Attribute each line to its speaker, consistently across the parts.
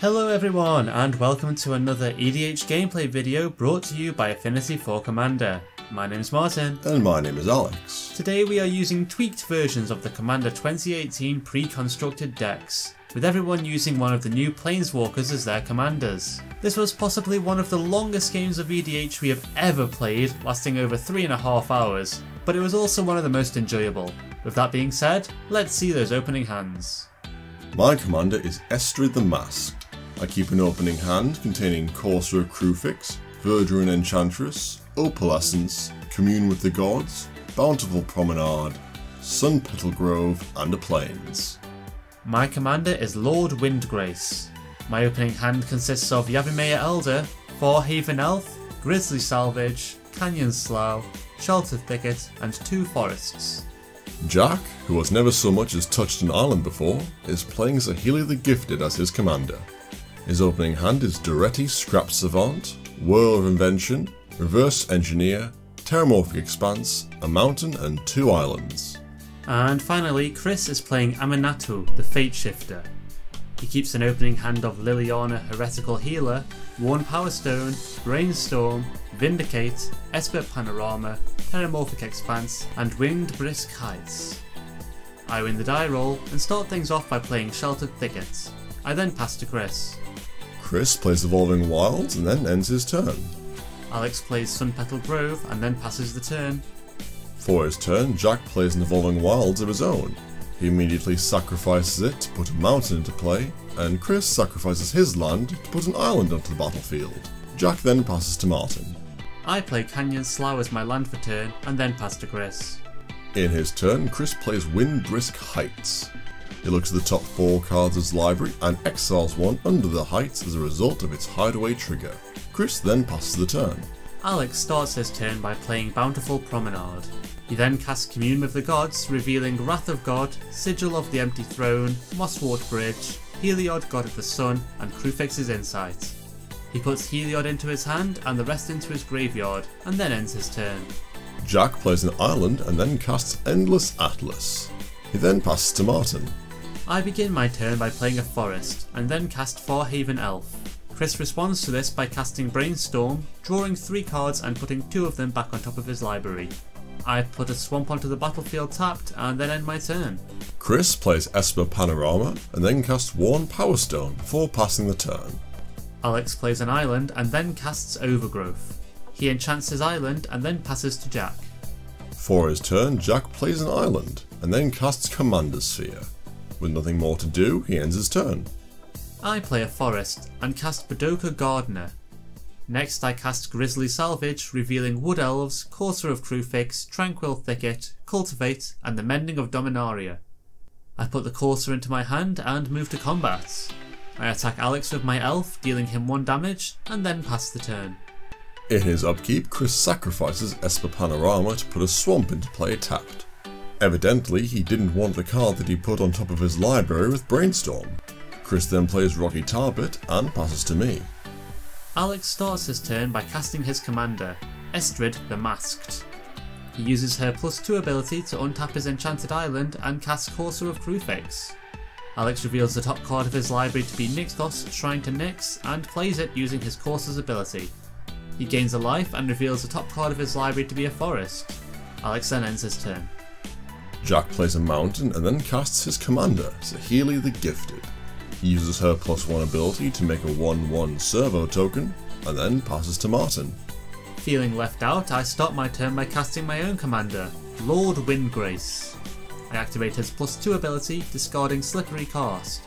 Speaker 1: Hello everyone and welcome to another EDH gameplay video brought to you by Affinity for Commander. My name is Martin.
Speaker 2: And my name is Alex.
Speaker 1: Today we are using tweaked versions of the Commander 2018 pre-constructed decks, with everyone using one of the new Planeswalkers as their commanders. This was possibly one of the longest games of EDH we have ever played, lasting over 3.5 hours, but it was also one of the most enjoyable. With that being said, let's see those opening hands.
Speaker 2: My commander is Estrid the Masked. I keep an opening hand containing Courser of Kruphix, Verdurine Enchantress, Opalescence, Commune with the Gods, Bountiful Promenade, Sunpetal Grove, and a Plains.
Speaker 1: My commander is Lord Windgrace. My opening hand consists of Yavimaya Elder, Forehaven Elf, Grizzly Salvage, Canyon Slough, Shelter Thicket, and 2 forests.
Speaker 2: Jack, who has never so much as touched an island before, is playing Saheeli the Gifted as his commander. His opening hand is Daretti Scrap Savant, Whirl of Invention, Reverse Engineer, Terramorphic Expanse, a mountain and 2 islands.
Speaker 1: And finally, Chris is playing Aminatou, the Fate Shifter. He keeps an opening hand of Liliana Heretical Healer, Worn Power Stone, Brainstorm, Vindicate, Esper Panorama, Terramorphic Expanse, and Winged Brisk Heights. I win the die roll and start things off by playing Sheltered Thicket. I then pass to Chris.
Speaker 2: Chris plays Evolving Wilds and then ends his turn.
Speaker 1: Alex plays Sunpetal Grove and then passes the turn.
Speaker 2: For his turn, Jack plays an Evolving Wilds of his own. He immediately sacrifices it to put a mountain into play, and Chris sacrifices his land to put an island onto the battlefield. Jack then passes to Martin.
Speaker 1: I play Canyon Slough as my land for turn and then pass to Chris.
Speaker 2: In his turn, Chris plays Wind Brisk Heights. He looks at the top 4 cards of his library and exiles one under the heights as a result of its hideaway trigger. Chris then passes the turn.
Speaker 1: Alex starts his turn by playing Bountiful Promenade. He then casts Commune with the Gods, revealing Wrath of God, Sigil of the Empty Throne, Mosswort Bridge, Heliod God of the Sun, and Kruphix's Insight. He puts Heliod into his hand and the rest into his graveyard, and then ends his turn.
Speaker 2: Jack plays an island and then casts Endless Atlas. He then passes to Martin.
Speaker 1: I begin my turn by playing a forest, and then cast Forehaven Elf. Chris responds to this by casting Brainstorm, drawing 3 cards and putting 2 of them back on top of his library. I put a swamp onto the battlefield tapped and then end my turn.
Speaker 2: Chris plays Esper Panorama and then casts Worn Power Stone before passing the turn.
Speaker 1: Alex plays an island and then casts Overgrowth. He enchants his island and then passes to Jack.
Speaker 2: For his turn, Jack plays an island and then casts Commander Sphere. With nothing more to do, he ends his turn.
Speaker 1: I play a forest and cast Badoka Gardener. Next I cast Grizzly Salvage, revealing Wood Elves, Courser of Kruphix, Tranquil Thicket, Cultivate, and the Mending of Dominaria. I put the Courser into my hand and move to combat. I attack Alex with my elf, dealing him 1 damage, and then pass the turn.
Speaker 2: In his upkeep, Chris sacrifices Esper Panorama to put a swamp into play tapped. Evidently, he didn't want the card that he put on top of his library with Brainstorm. Chris then plays Rocky Tarbet and passes to me.
Speaker 1: Alex starts his turn by casting his commander, Estrid the Masked. He uses her +2 ability to untap his enchanted island and cast Courser of Kruphix. Alex reveals the top card of his library to be Nixthos, Shrine to Nyx, and plays it using his Courser's ability. He gains a life and reveals the top card of his library to be a forest. Alex then ends his turn.
Speaker 2: Jack plays a mountain and then casts his commander, Saheeli the Gifted. He uses her +1 ability to make a 1/1 servo token, and then passes to Martin.
Speaker 1: Feeling left out, I start my turn by casting my own commander, Lord Windgrace. I activate his +2 ability, discarding Slippery Cast.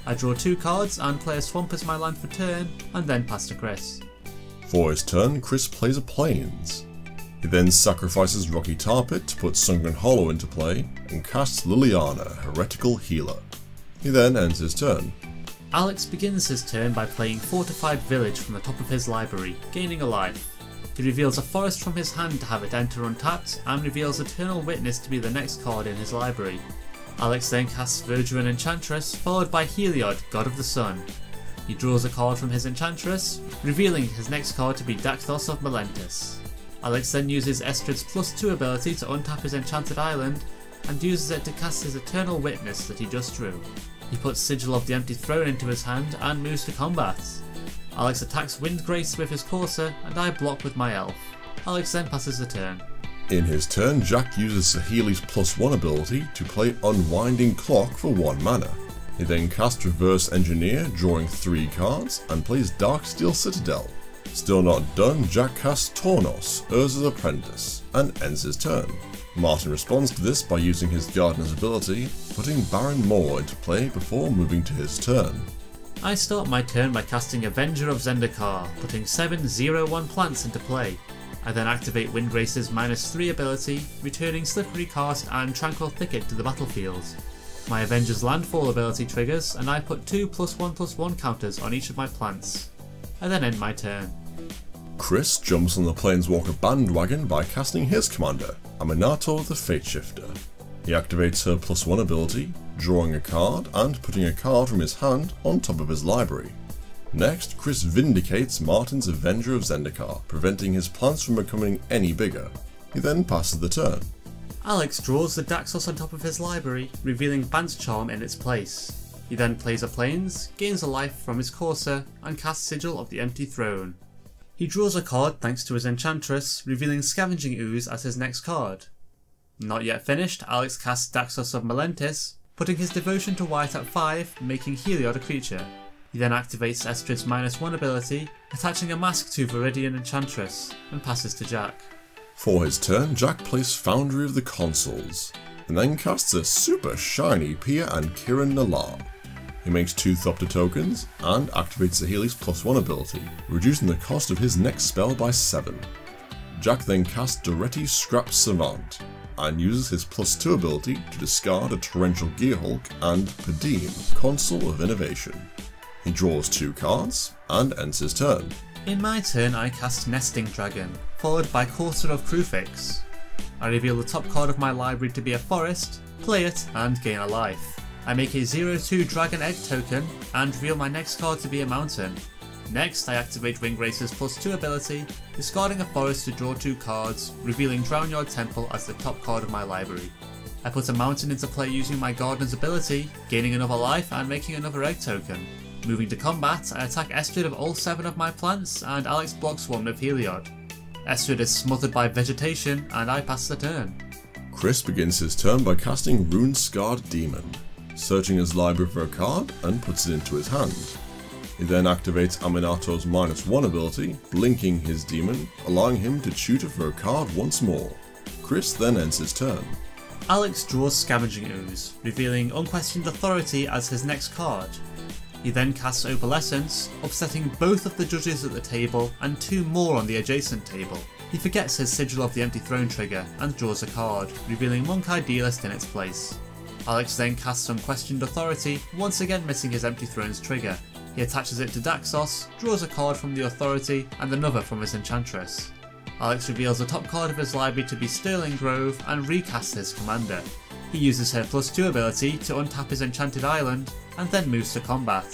Speaker 1: I draw 2 cards and play a swamp as my land for turn, and then pass to Chris.
Speaker 2: For his turn, Chris plays a Plains. He then sacrifices Rocky Tarbet to put Sunken Hollow into play, and casts Liliana, Heretical Healer. He then ends his turn.
Speaker 1: Alex begins his turn by playing Fortified Village from the top of his library, gaining a life. He reveals a forest from his hand to have it enter untapped, and reveals Eternal Witness to be the next card in his library. Alex then casts Verdurine Enchantress, followed by Heliod, God of the Sun. He draws a card from his Enchantress, revealing his next card to be Dakthos of Melentus. Alex then uses Estrid's +2 ability to untap his enchanted island, and uses it to cast his Eternal Witness that he just drew. He puts Sigil of the Empty Throne into his hand and moves to combat. Alex attacks Windgrace with his Courser and I block with my Elf. Alex then passes the turn.
Speaker 2: In his turn, Jack uses Saheeli's +1 ability to play Unwinding Clock for 1 mana. He then casts Reverse Engineer, drawing 3 cards, and plays Darksteel Citadel. Still not done, Jack casts Tornos, Urza's Apprentice, and ends his turn. Martin responds to this by using his Gardener's ability, putting Baron Moore into play before moving to his turn.
Speaker 1: I start my turn by casting Avenger of Zendikar, putting 7 0/1 plants into play. I then activate Windgrace's -3 ability, returning Slippery Cast and Tranquil Thicket to the battlefield. My Avenger's Landfall ability triggers, and I put 2 +1/+1 counters on each of my plants. I then end my turn.
Speaker 2: Chris jumps on the Planeswalker bandwagon by casting his commander, Aminator the Fateshifter. He activates her +1 ability, drawing a card and putting a card from his hand on top of his library. Next, Chris vindicates Martin's Avenger of Zendikar, preventing his plants from becoming any bigger. He then passes the turn.
Speaker 1: Alex draws the Daxos on top of his library, revealing Bant's Charm in its place. He then plays a Plains, gains a life from his Courser, and casts Sigil of the Empty Throne. He draws a card thanks to his Enchantress, revealing Scavenging Ooze as his next card. Not yet finished, Alex casts Daxos of Melentis, putting his Devotion to white at 5, making Heliod a creature. He then activates Estrid's -1 ability, attaching a mask to Viridian Enchantress, and passes to Jack.
Speaker 2: For his turn, Jack plays Foundry of the Consuls, and then casts a super shiny Pia and Kiran Nalaar. He makes 2 Thopter tokens, and activates Saheeli's +1 ability, reducing the cost of his next spell by 7. Jack then casts Doretti Scrap Savant, and uses his +2 ability to discard a Torrential Gearhulk and Padim, Consul of Innovation. He draws 2 cards, and ends his turn.
Speaker 1: In my turn I cast Nesting Dragon, followed by Courser of Krufix. I reveal the top card of my library to be a forest, play it, and gain a life. I make a 0/2 Dragon Egg token, and reveal my next card to be a mountain. Next I activate Windgrace's +2 ability, discarding a forest to draw 2 cards, revealing Drownyard Temple as the top card of my library. I put a mountain into play using my Gardener's ability, gaining another life and making another egg token. Moving to combat, I attack Estrid of all 7 of my plants, and Alex blocks 1 with Heliod. Estrid is smothered by vegetation, and I pass the turn.
Speaker 2: Chris begins his turn by casting Rune-Scarred Demon, searching his library for a card and puts it into his hand. He then activates Aminator's -1 ability, blinking his demon, allowing him to tutor for a card once more. Chris then ends his turn.
Speaker 1: Alex draws Scavenging Ooze, revealing Unquestioned Authority as his next card. He then casts Opalescence, upsetting both of the judges at the table and 2 more on the adjacent table. He forgets his Sigil of the Empty Throne trigger and draws a card, revealing Monk Idealist in its place. Alex then casts Unquestioned Authority, once again missing his Empty Throne's trigger. He attaches it to Daxos, draws a card from the Authority and another from his Enchantress. Alex reveals the top card of his library to be Sterling Grove and recasts his commander. He uses her +2 ability to untap his Enchanted Island and then moves to combat.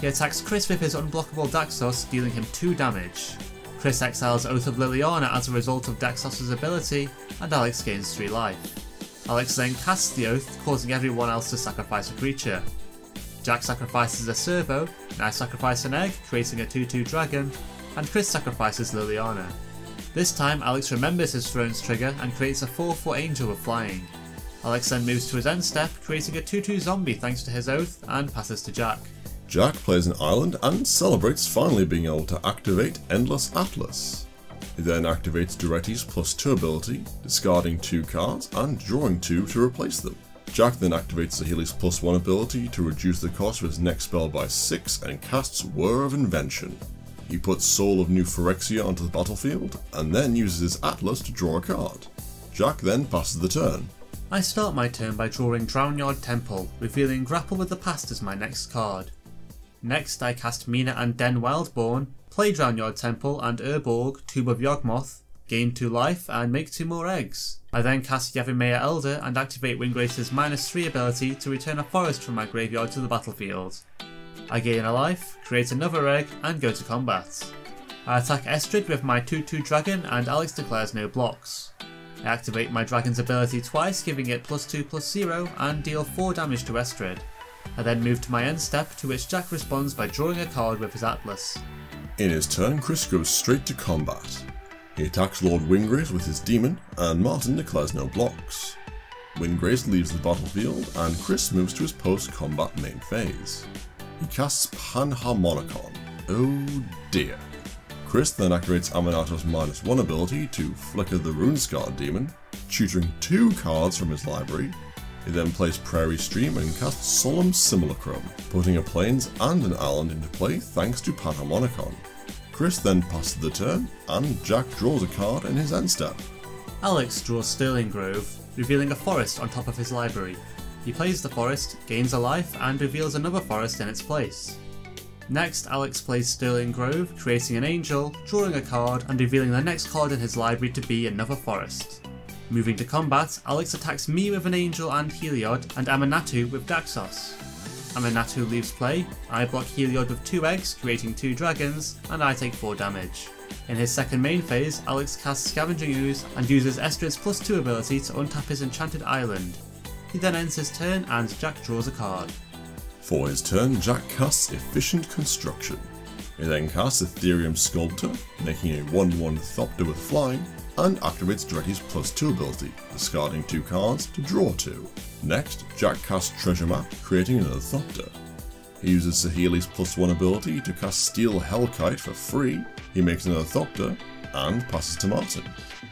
Speaker 1: He attacks Chris with his unblockable Daxos, dealing him 2 damage. Chris exiles Oath of Liliana as a result of Daxos' ability, and Alex gains 3 life. Alex then casts the Oath, causing everyone else to sacrifice a creature. Jack sacrifices a Servo, and I sacrifice an egg, creating a 2/2 dragon, and Chris sacrifices Liliana. This time Alex remembers his Throne's trigger and creates a 4/4 angel with flying. Alex then moves to his end step, creating a 2/2 zombie thanks to his Oath, and passes to Jack.
Speaker 2: Jack plays an island and celebrates finally being able to activate Endless Atlas. He then activates Doretti's +2 ability, discarding 2 cards and drawing 2 to replace them. Jack then activates Saheeli's +1 ability to reduce the cost of his next spell by 6 and casts Whir of Invention. He puts Soul of New Phyrexia onto the battlefield and then uses his Atlas to draw a card. Jack then passes the turn.
Speaker 1: I start my turn by drawing Drownyard Temple, revealing Grapple with the Past as my next card. Next I cast Mina and Den Wildborn, play Drownyard Temple and Urborg, Tomb of Yawgmoth, gain 2 life and make 2 more eggs. I then cast Yavimaya Elder and activate Windgrace's -3 ability to return a forest from my graveyard to the battlefield. I gain a life, create another egg and go to combat. I attack Estrid with my 2/2 dragon and Alex declares no blocks. I activate my dragon's ability twice, giving it +2/+0 and deal 4 damage to Estrid. I then move to my end step, to which Jack responds by drawing a card with his Atlas.
Speaker 2: In his turn, Chris goes straight to combat. He attacks Lord Windgrace with his demon, and Martin declares no blocks. Windgrace leaves the battlefield, and Chris moves to his post-combat main phase. He casts Panharmonicon. Oh dear. Chris then activates Aminato's -1 ability to flicker the Runescarred demon, tutoring 2 cards from his library. He then plays Prairie Stream and casts Solemn Simulacrum, putting a Plains and an island into play thanks to Panharmonicon. Chris then passes the turn, and Jack draws a card in his end step.
Speaker 1: Alex draws Sterling Grove, revealing a forest on top of his library. He plays the forest, gains a life, and reveals another forest in its place. Next, Alex plays Sterling Grove, creating an angel, drawing a card, and revealing the next card in his library to be another forest. Moving to combat, Alex attacks me with an angel and Heliod, and Aminatou with Daxos. Aminatou leaves play, I block Heliod with 2 eggs, creating 2 dragons, and I take 4 damage. In his second main phase, Alex casts Scavenging Ooze and uses Estrid's +2 ability to untap his enchanted island. He then ends his turn and Jack draws a card.
Speaker 2: For his turn, Jack casts Efficient Construction. He then casts Ethereum Sculptor, making a 1/1 Thopter with flying, and activates Dretti's +2 ability, discarding 2 cards to draw 2. Next, Jack casts Treasure Map, creating another Thopter. He uses Saheeli's +1 ability to cast Steel Hellkite for free, he makes another Thopter, and passes to Martin.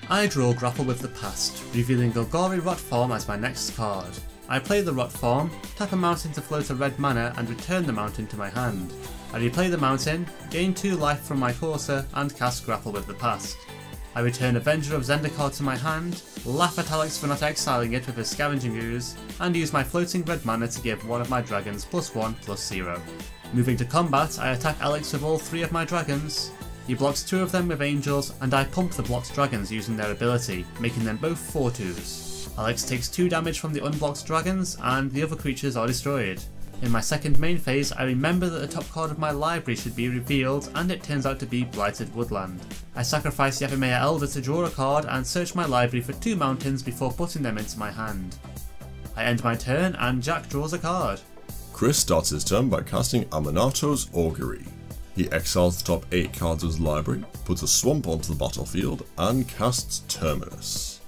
Speaker 1: I draw Grapple with the Past, revealing Golgari Rot Form as my next card. I play the Rot Form, tap a mountain to float a red mana and return the mountain to my hand. I replay the mountain, gain 2 life from my Corsair and cast Grapple with the Past. I return Avenger of Zendikar to my hand, laugh at Alex for not exiling it with his Scavenging Ooze, and use my floating red mana to give one of my dragons +1/+0. Moving to combat, I attack Alex with all 3 of my dragons. He blocks 2 of them with angels, and I pump the blocked dragons using their ability, making them both 4/2s. Alex takes 2 damage from the unblocked dragons, and the other creatures are destroyed. In my second main phase, I remember that the top card of my library should be revealed, and it turns out to be Blighted Woodland. I sacrifice Yavimaya Elder to draw a card and search my library for 2 mountains before putting them into my hand. I end my turn, and Jack draws a card.
Speaker 2: Chris starts his turn by casting Aminato's Augury. He exiles the top 8 cards of his library, puts a swamp onto the battlefield, and casts Terminus.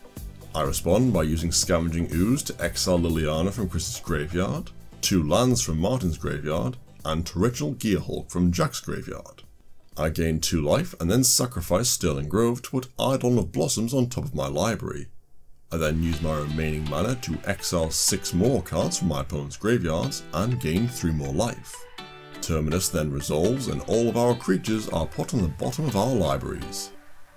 Speaker 2: I respond by using Scavenging Ooze to exile Liliana from Chris's graveyard, 2 lands from Martin's graveyard, and Torrential Gearhulk from Jack's graveyard. I gain 2 life and then sacrifice Sterling Grove to put Eidolon of Blossoms on top of my library. I then use my remaining mana to exile 6 more cards from my opponent's graveyards and gain 3 more life. Terminus then resolves and all of our creatures are put on the bottom of our libraries.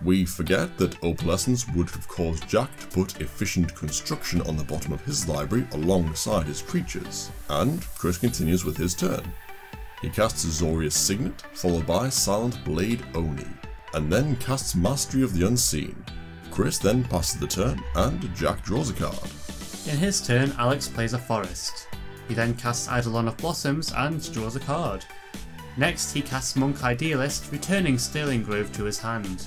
Speaker 2: We forget that Opalescence would have caused Jack to put Efficient Construction on the bottom of his library alongside his creatures, and Chris continues with his turn. He casts Azorius Signet, followed by Silent Blade Oni, and then casts Mastery of the Unseen. Chris then passes the turn, and Jack draws a card.
Speaker 1: In his turn, Alex plays a forest. He then casts Eidolon of Blossoms and draws a card. Next, he casts Monk Idealist, returning Sterling Grove to his hand.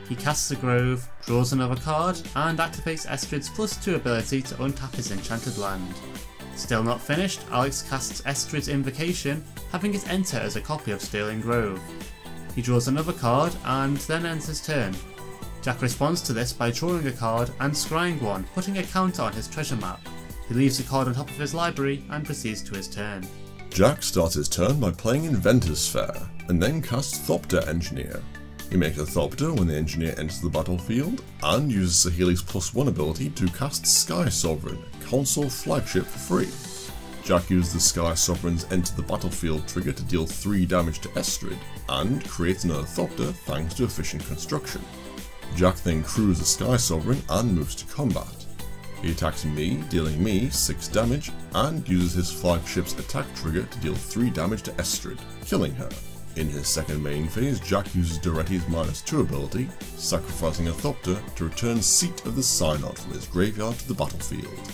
Speaker 1: He casts a Grove, draws another card, and activates Estrid's +2 ability to untap his enchanted land. Still not finished, Alex casts Estrid's Invocation, having it enter as a copy of Sterling Grove. He draws another card, and then ends his turn. Jack responds to this by drawing a card and scrying one, putting a counter on his treasure map. He leaves the card on top of his library and proceeds to his turn.
Speaker 2: Jack starts his turn by playing Inventor's Fair, and then casts Thopter Engineer. He makes a Thopter when the Engineer enters the battlefield, and uses Saheeli's +1 ability to cast Sky Sovereign, console flagship for free. Jack uses the Sky Sovereign's Enter the Battlefield trigger to deal 3 damage to Estrid, and creates another Thopter thanks to Efficient Construction. Jack then crews the Sky Sovereign and moves to combat. He attacks me, dealing me 6 damage, and uses his flagship's attack trigger to deal 3 damage to Estrid, killing her. In his second main phase, Jack uses Doretti's -2 ability, sacrificing a Thopter to return Seat of the Synod from his graveyard to the battlefield.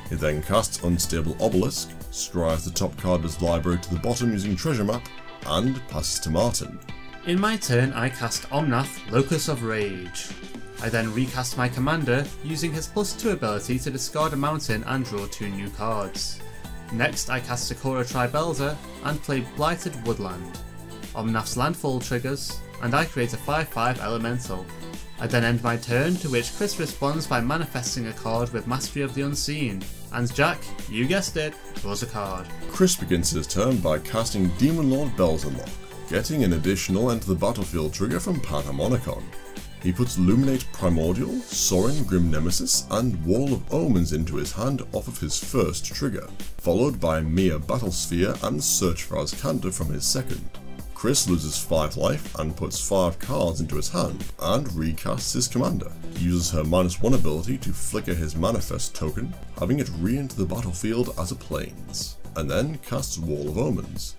Speaker 2: He then casts Unstable Obelisk, scries the top card of his library to the bottom using Treasure Map, and passes to Martin.
Speaker 1: In my turn, I cast Omnath, Locus of Rage. I then recast my commander, using his +2 ability to discard a mountain and draw 2 new cards. Next I cast Sakura Tribe Elder and play Blighted Woodland. Omnath's landfall triggers, and I create a 5/5 elemental. I then end my turn, to which Chris responds by manifesting a card with Mastery of the Unseen, and Jack, you guessed it, draws a card.
Speaker 2: Chris begins his turn by casting Demon Lord Belzenlock, getting an additional enter the battlefield trigger from Panharmonicon. He puts Luminate Primordial, Sorin Grim Nemesis, and Wall of Omens into his hand off of his first trigger, followed by Mia Battlesphere and Search for Azcanta from his second. Chris loses 5 life and puts 5 cards into his hand, and recasts his commander. He uses her -1 ability to flicker his manifest token, having it re-enter the battlefield as a plains, and then casts Wall of Omens.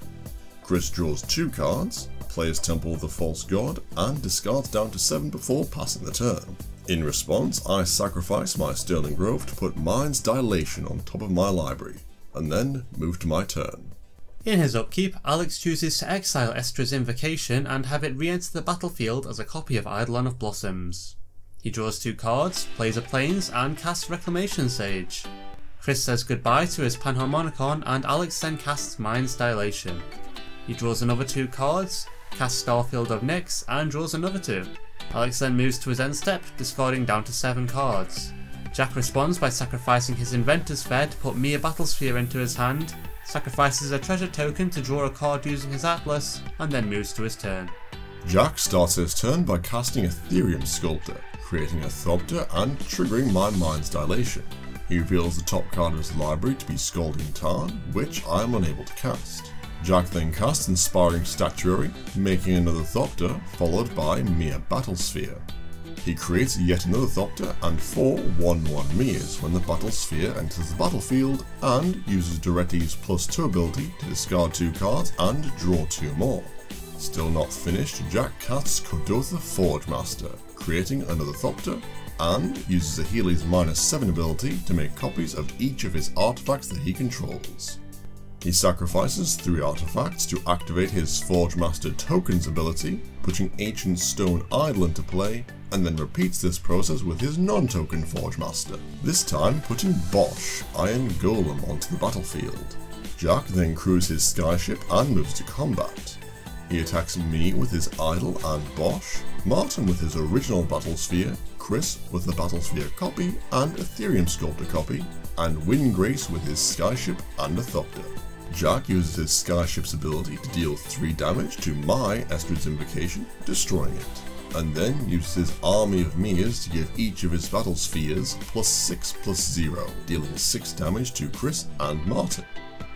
Speaker 2: Chris draws 2 cards, plays Temple of the False God, and discards down to 7 before passing the turn. In response, I sacrifice my Sterling Grove to put Mind's Dilation on top of my library, and then move to my turn.
Speaker 1: In his upkeep, Alex chooses to exile Estra's Invocation and have it re-enter the battlefield as a copy of Eidolon of Blossoms. He draws 2 cards, plays a Plains, and casts Reclamation Sage. Chris says goodbye to his Panharmonicon, and Alex then casts Mind's Dilation. He draws another 2 cards, casts Starfield of Nyx, and draws another 2. Alex then moves to his end step, discarding down to 7 cards. Jack responds by sacrificing his Inventor's Fair to put Mia Battlesphere into his hand, sacrifices a treasure token to draw a card using his Atlas, and then moves to his turn.
Speaker 2: Jack starts his turn by casting Ethereum Sculptor, creating a Thopter and triggering my Mind's Dilation. He reveals the top card of his library to be Scalding Tarn, which I am unable to cast. Jack then casts Inspiring Statuary, making another Thopter, followed by Mia Battlesphere. He creates yet another Thopter and 4 1/1 Mias when the Battlesphere enters the battlefield, and uses Duretti's +2 ability to discard 2 cards and draw 2 more. Still not finished, Jack casts Kodotha Forgemaster, creating another Thopter, and uses a Healy's -7 ability to make copies of each of his artifacts that he controls. He sacrifices 3 artifacts to activate his Forgemaster Tokens ability, putting Ancient Stone Idol into play, and then repeats this process with his non-token Forgemaster, this time putting Bosch, Iron Golem, onto the battlefield. Jack then crews his skyship and moves to combat. He attacks me with his Idol and Bosch, Martin with his original Battlesphere, Chris with the Battlesphere copy and Ethereum Sculptor copy, and Windgrace with his skyship and a Thopter. Jack uses his skyship's ability to deal 3 damage to my Estra's Invocation, destroying it, and then uses his army of Mias to give each of his Battlespheres +6/+0, dealing 6 damage to Chris and Martin.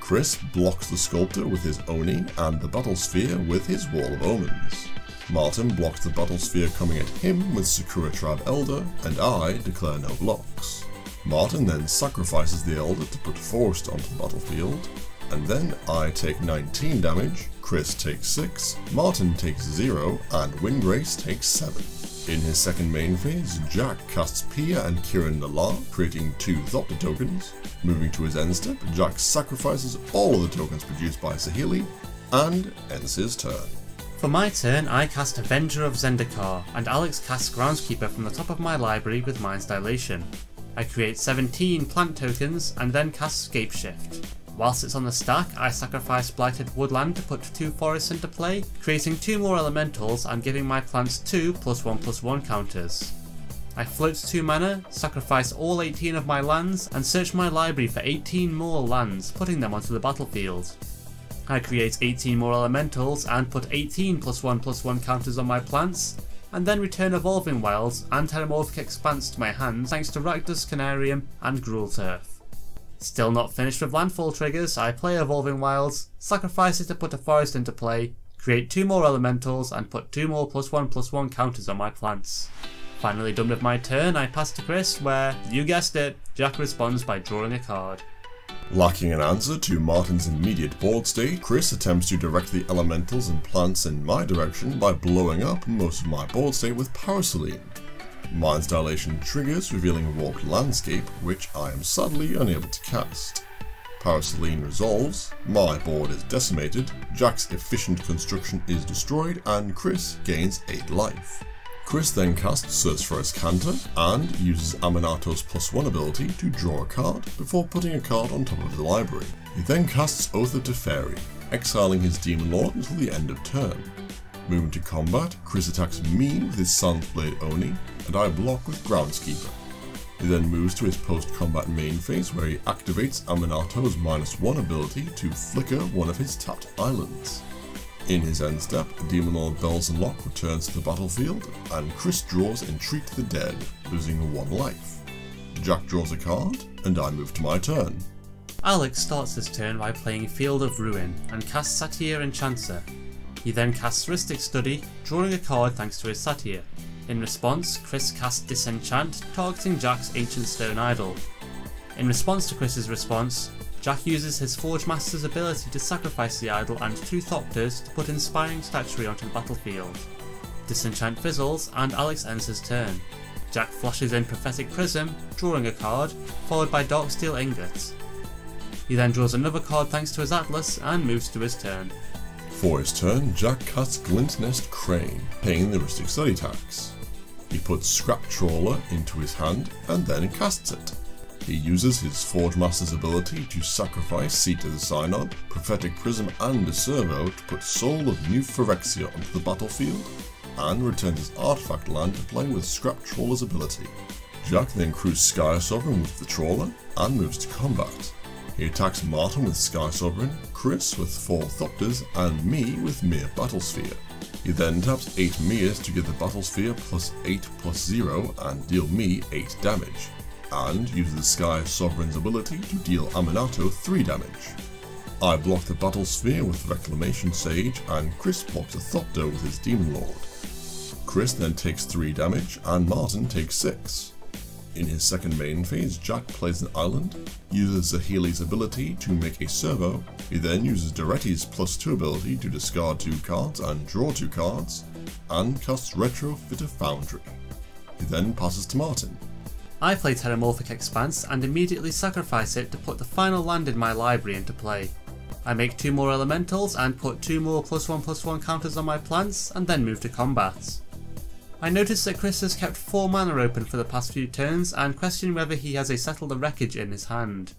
Speaker 2: Chris blocks the Sculptor with his Oni and the Battlesphere with his Wall of Omens. Martin blocks the Battlesphere coming at him with Sakura Tribe Elder, and I declare no blocks. Martin then sacrifices the Elder to put Forest onto the battlefield, and then I take 19 damage, Chris takes 6, Martin takes 0, and Windgrace takes 7. In his second main phase, Jack casts Pia and Kiran Nala, creating 2 Thopter tokens. Moving to his end step, Jack sacrifices all of the tokens produced by Saheeli, and ends his turn.
Speaker 1: For my turn, I cast Avenger of Zendikar, and Alex casts Groundskeeper from the top of my library with Mind's Dilation. I create 17 plant tokens, and then cast Scapeshift. Whilst it's on the stack, I sacrifice Blighted Woodland to put 2 forests into play, creating 2 more elementals and giving my plants 2 +1/+1 counters. I float 2 mana, sacrifice all 18 of my lands, and search my library for 18 more lands, putting them onto the battlefield. I create 18 more elementals and put 18 +1/+1 counters on my plants, and then return Evolving Wilds and Terramorphic Expanse to my hand thanks to Rakdos Canarium and Gruul Turf. Still not finished with landfall triggers, I play Evolving Wilds, sacrifice it to put a forest into play, create 2 more elementals and put 2 more +1/+1 counters on my plants. Finally done with my turn, I pass to Chris where, you guessed it, Jack responds by drawing a card.
Speaker 2: Lacking an answer to Martin's immediate board state, Chris attempts to direct the elementals and plants in my direction by blowing up most of my board state with Paraselene. Mind's Dilation triggers, revealing a warped landscape, which I am sadly unable to cast. Paraselene resolves, my board is decimated, Jack's efficient construction is destroyed, and Chris gains 8 life. Chris then casts Search for Azcanta and uses Aminato's +1 ability to draw a card before putting a card on top of the library. He then casts Oath of Teferi, exiling his Demon Lord until the end of turn. Moving to combat, Chris attacks me with his Silent Blade Oni, and I block with Groundskeeper. He then moves to his post-combat main phase where he activates Aminato's -1 ability to flicker one of his tapped islands. In his end step, Demon Lord Bells Unlock returns to the battlefield, and Chris draws Entreat the Dead, losing 1 life. Jack draws a card, and I move to my turn.
Speaker 1: Alex starts his turn by playing Field of Ruin and casts Satyr Enchanter. He then casts Rhystic Study, drawing a card thanks to his Satyr. In response, Chris casts Disenchant, targeting Jack's Ancient Stone Idol. In response to Chris's response, Jack uses his Forge Master's ability to sacrifice the idol and 2 Thopters to put Inspiring Statuary onto the battlefield. Disenchant fizzles and Alex ends his turn. Jack flashes in Prophetic Prism, drawing a card, followed by Darksteel Ingot. He then draws another card thanks to his Atlas and moves to his turn.
Speaker 2: For his turn, Jack casts Glintnest Crane, paying the Rhystic Study tax. He puts Scrap Trawler into his hand and then casts it. He uses his Forge Master's ability to sacrifice Seat of the Synod, Prophetic Prism and a Servo to put Soul of New Phyrexia onto the battlefield, and returns his artifact land to play with Scrap Trawler's ability. Jack then crews Sky Sovereign with the Trawler and moves to combat. He attacks Martin with Sky Sovereign, Chris with 4 Thopters, and me with Mere Battlesphere. He then taps 8 Meres to give the Battlesphere +8/+0 and deal me 8 damage, and uses the Sky Sovereign's ability to deal Aminato 3 damage. I block the Battlesphere with Reclamation Sage, and Chris blocks a Thopter with his Demon Lord. Chris then takes 3 damage, and Martin takes 6. In his second main phase, Jack plays an island, uses Zahili's ability to make a servo. He then uses Doretti's +2 ability to discard 2 cards and draw 2 cards, and casts Retrofit a Foundry. He then passes to Martin.
Speaker 1: I play Terramorphic Expanse and immediately sacrifice it to put the final land in my library into play. I make 2 more elementals and put 2 more +1/+1 counters on my plants, and then move to combat. I notice that Chris has kept 4 mana open for the past few turns and question whether he has a Settle the Wreckage in his hand.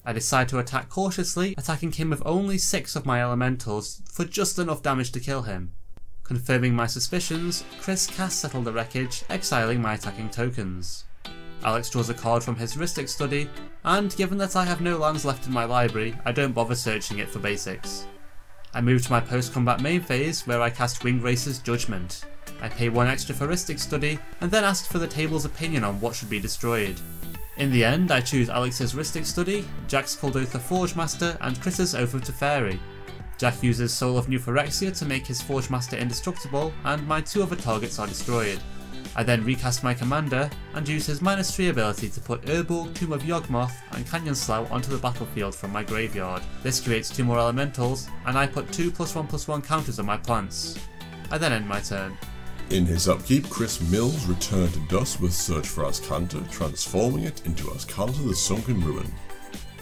Speaker 1: I decide to attack cautiously, attacking him with only 6 of my elementals for just enough damage to kill him. Confirming my suspicions, Chris casts Settle the Wreckage, exiling my attacking tokens. Alex draws a card from his Rhystic Study, and given that I have no lands left in my library, I don't bother searching it for basics. I move to my post-combat main phase where I cast Ringracer's Judgment. I pay 1 extra for Rhystic Study, and then ask for the table's opinion on what should be destroyed. In the end, I choose Alex's Rhystic Study, Jack's Kuldotha Forge Master, and Chris's Oath of Teferi. Jack uses Soul of New Phyrexia to make his Forge Master indestructible, and my 2 other targets are destroyed. I then recast my commander, and use his -3 ability to put Urborg, Tomb of Yawgmoth, and Canyon Slough onto the battlefield from my graveyard. This creates 2 more elementals, and I put 2 +1/+1 counters on my plants. I then end my turn.
Speaker 2: In his upkeep, Chris mills Return to Dust with Search for Azcanta, transforming it into Azcanta the Sunken Ruin.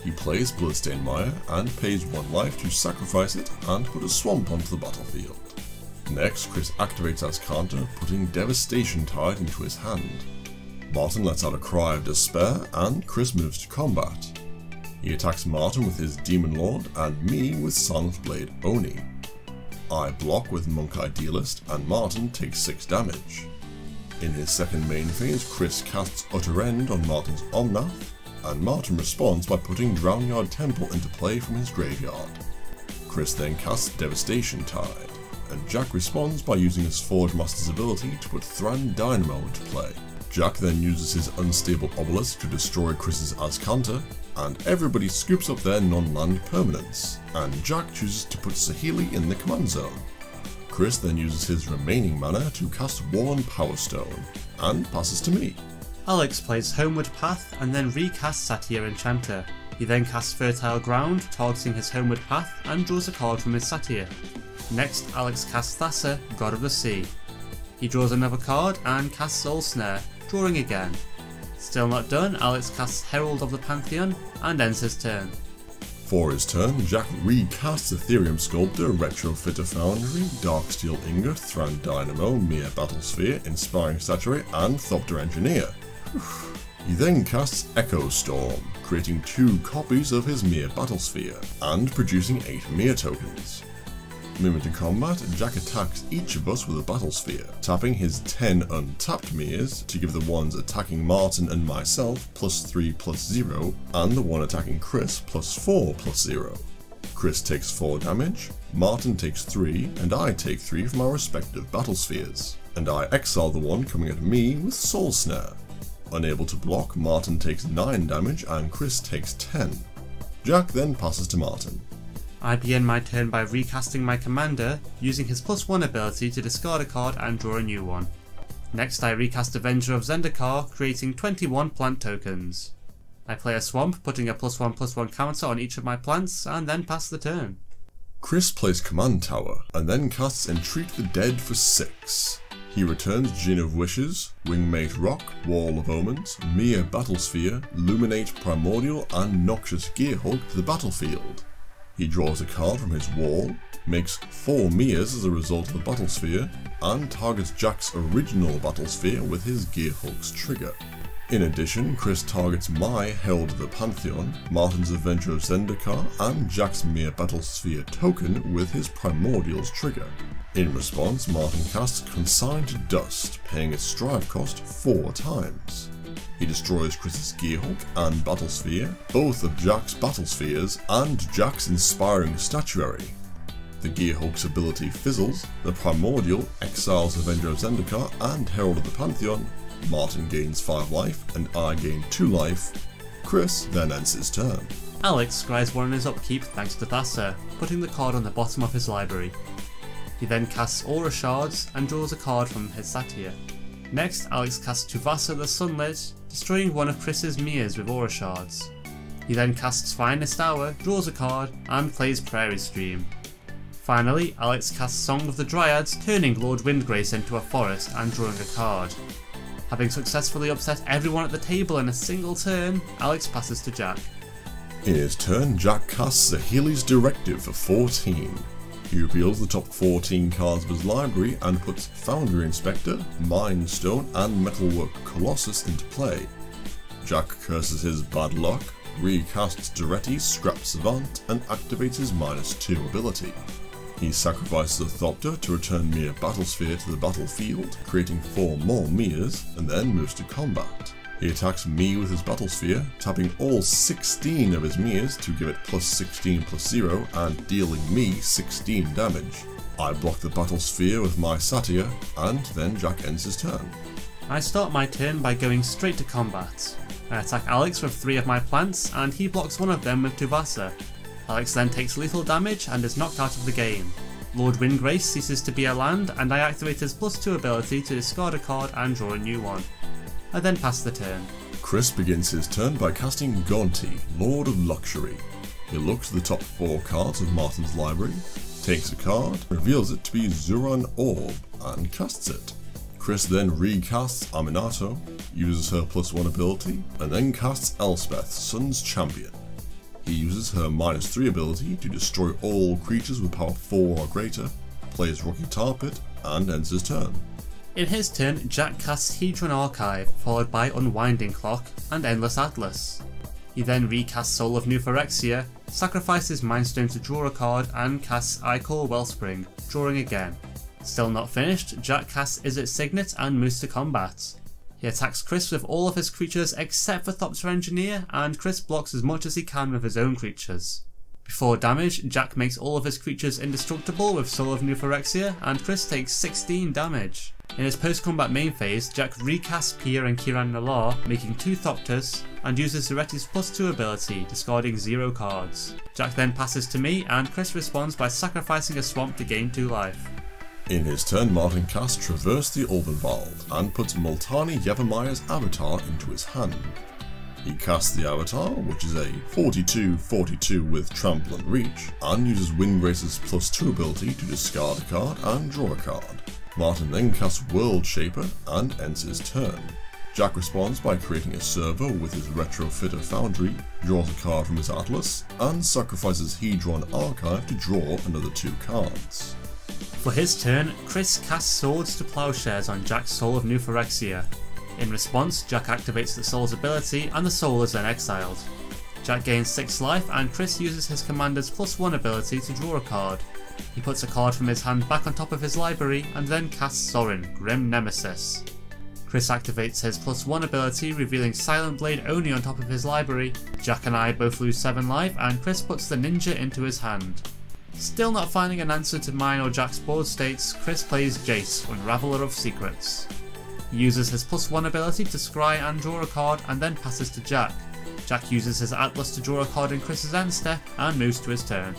Speaker 2: He plays Bloodstained Mire and pays 1 life to sacrifice it and put a swamp onto the battlefield. Next, Chris activates Azcanta, putting Devastation Tide into his hand. Martin lets out a cry of despair, and Chris moves to combat. He attacks Martin with his Demon Lord and me with Silent Blade Oni. I block with Monk Idealist, and Martin takes 6 damage. In his second main phase, Chris casts Utter End on Martin's Omnath, and Martin responds by putting Drownyard Temple into play from his graveyard. Chris then casts Devastation Tide, and Jack responds by using his Forge Master's ability to put Thran Dynamo into play. Jack then uses his Unstable Obelisk to destroy Chris's Azcanta, and everybody scoops up their non-land permanents, and Jack chooses to put Saheeli in the command zone. Chris then uses his remaining mana to cast Worn Power Stone, and passes to me.
Speaker 1: Alex plays Homeward Path and then recasts Satyr Enchanter. He then casts Fertile Ground, targeting his Homeward Path, and draws a card from his Satyr. Next, Alex casts Thassa, God of the Sea. He draws another card and casts Soul Snare, drawing again. Still not done, Alex casts Herald of the Pantheon and ends his turn.
Speaker 2: For his turn, Jack recasts Ethereum Sculptor, Retrofitter Foundry, Darksteel Ingot, Thran Dynamo, Mere Battlesphere, Inspiring Statuary, and Thopter Engineer. He then casts Echo Storm, creating 2 copies of his Mere Battlesphere, and producing 8 Mere tokens. Moving to combat, Jack attacks each of us with a Battlesphere, tapping his 10 untapped Meres to give the ones attacking Martin and myself +3/+0, and the one attacking Chris +4/+0. Chris takes 4 damage, Martin takes 3, and I take 3 from our respective Battlespheres, and I exile the one coming at me with Soul Snare. Unable to block, Martin takes 9 damage and Chris takes 10. Jack then passes to Martin.
Speaker 1: I begin my turn by recasting my commander, using his +1 ability to discard a card and draw a new one. Next I recast Avenger of Zendikar, creating 21 plant tokens. I play a swamp, putting a +1/+1 counter on each of my plants, and then pass the turn.
Speaker 2: Chris plays Command Tower, and then casts Entreat the Dead for 6. He returns Djinn of Wishes, Wingmate Rock, Wall of Omens, Mere Battlesphere, Luminate Primordial, and Noxious Gearhulk to the battlefield. He draws a card from his wall, makes 4 Meres as a result of the Battlesphere, and targets Jack's original Battlesphere with his Gearhulk's trigger. In addition, Chris targets my Herald of the Pantheon, Martin's Avenger of Zendikar, and Jack's Mere Battlesphere token with his Primordial's trigger. In response, Martin casts Consign to Dust, paying its strive cost 4 times. He destroys Chris's Gearhulk and Battlesphere, both of Jack's Battlespheres, and Jack's Inspiring Statuary. The Gearhulk's ability fizzles, the Primordial exiles Avenger of Zendikar and Herald of the Pantheon, Martin gains 5 life and I gain 2 life. Chris then ends his turn.
Speaker 1: Alex scries one in his upkeep thanks to Thassa, putting the card on the bottom of his library. He then casts Aura Shards and draws a card from his Satyr. Next, Alex casts Tuvasa the Sunlit, destroying one of Chris's Meres with Aura Shards. He then casts Finest Hour, draws a card, and plays Prairie Stream. Finally, Alex casts Song of the Dryads, turning Lord Windgrace into a forest and drawing a card. Having successfully upset everyone at the table in a single turn, Alex passes to Jack.
Speaker 2: In his turn, Jack casts Saheeli's Directive for 14. He reveals the top 14 cards of his library and puts Foundry Inspector, Mind Stone, and Metalwork Colossus into play. Jack curses his bad luck, recasts Duretti's Scrap Savant, and activates his -2 ability. He sacrifices a Thopter to return Mere Battlesphere to the battlefield, creating 4 more Meres, and then moves to combat. He attacks me with his Battlesphere, tapping all 16 of his Meres to give it +16/+0 and dealing me 16 damage. I block the Battlesphere with my Satyr, and then Jack ends his turn.
Speaker 1: I start my turn by going straight to combat. I attack Alex with 3 of my plants, and he blocks one of them with Tuvasa. Alex then takes lethal damage and is knocked out of the game. Lord Windgrace ceases to be a land, and I activate his +2 ability to discard a card and draw a new one. I then pass the turn.
Speaker 2: Chris begins his turn by casting Gonti, Lord of Luxury. He looks at the top 4 cards of Martin's library, takes a card, reveals it to be Zuran Orb, and casts it. Chris then recasts Aminato, uses her +1 ability, and then casts Elspeth, Sun's Champion. He uses her -3 ability to destroy all creatures with power 4 or greater, plays Rocky Tar Pit, and ends his turn.
Speaker 1: In his turn, Jack casts Hedron Archive, followed by Unwinding Clock and Endless Atlas. He then recasts Soul of New Phyrexia, sacrifices Mindstone to draw a card, and casts Ichor Wellspring, drawing again. Still not finished, Jack casts Izzet Signet and moves to combat. He attacks Chris with all of his creatures except for Thopter Engineer, and Chris blocks as much as he can with his own creatures. Before damage, Jack makes all of his creatures indestructible with Soul of New Phyrexia, and Chris takes 16 damage. In his post-combat main phase, Jack recasts Pia and Kiran Nalaar, making 2 Thopters, and uses Duretti's +2 ability, discarding 0 cards. Jack then passes to me, and Chris responds by sacrificing a swamp to gain 2 life.
Speaker 2: In his turn, Martin casts Traverse the Ulvenwald, and puts Multani Yevameyer's avatar into his hand. He casts the avatar, which is a 42/42 with Trample and Reach, and uses Windgrace's +2 ability to discard a card and draw a card. Martin then casts World Shaper and ends his turn. Jack responds by creating a server with his retrofitter Foundry, draws a card from his Atlas, and sacrifices Hedron Archive to draw another 2 cards.
Speaker 1: For his turn, Chris casts Swords to Plowshares on Jack's Soul of New Phyrexia. In response, Jack activates the Soul's ability and the Soul is then exiled. Jack gains 6 life and Chris uses his commander's +1 ability to draw a card. He puts a card from his hand back on top of his library and then casts Zorin, Grim Nemesis. Chris activates his +1 ability, revealing Silent Blade only on top of his library. Jack and I both lose 7 life and Chris puts the ninja into his hand. Still not finding an answer to mine or Jack's board states, Chris plays Jace, Unraveler of Secrets. He uses his +1 ability to scry and draw a card and then passes to Jack. Jack uses his Atlas to draw a card in Chris's end step and moves to his turn.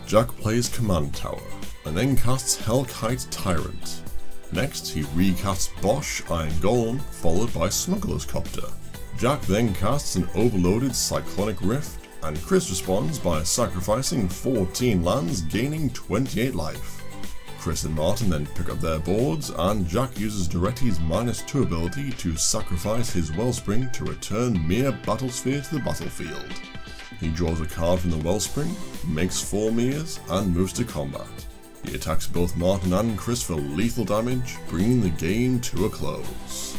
Speaker 2: Jack plays Command Tower, and then casts Hellkite Tyrant. Next, he recasts Bosch Iron Golem, followed by Smuggler's Copter. Jack then casts an overloaded Cyclonic Rift, and Chris responds by sacrificing 14 lands, gaining 28 life. Chris and Martin then pick up their boards, and Jack uses Duretti's -2 ability to sacrifice his Wellspring to return Mere Battlesphere to the battlefield. He draws a card from the Wellspring, makes 4 Meres, and moves to combat. He attacks both Martin and Chris for lethal damage, bringing the game to a close.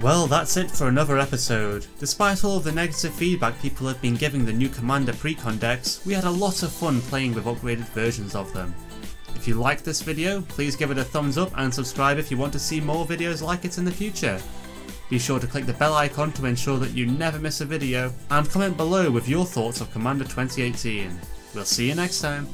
Speaker 1: Well, that's it for another episode. Despite all of the negative feedback people have been giving the new Commander Precon decks, we had a lot of fun playing with upgraded versions of them. If you liked this video, please give it a thumbs up and subscribe if you want to see more videos like it in the future. Be sure to click the bell icon to ensure that you never miss a video, and comment below with your thoughts of Commander 2018. We'll see you next time.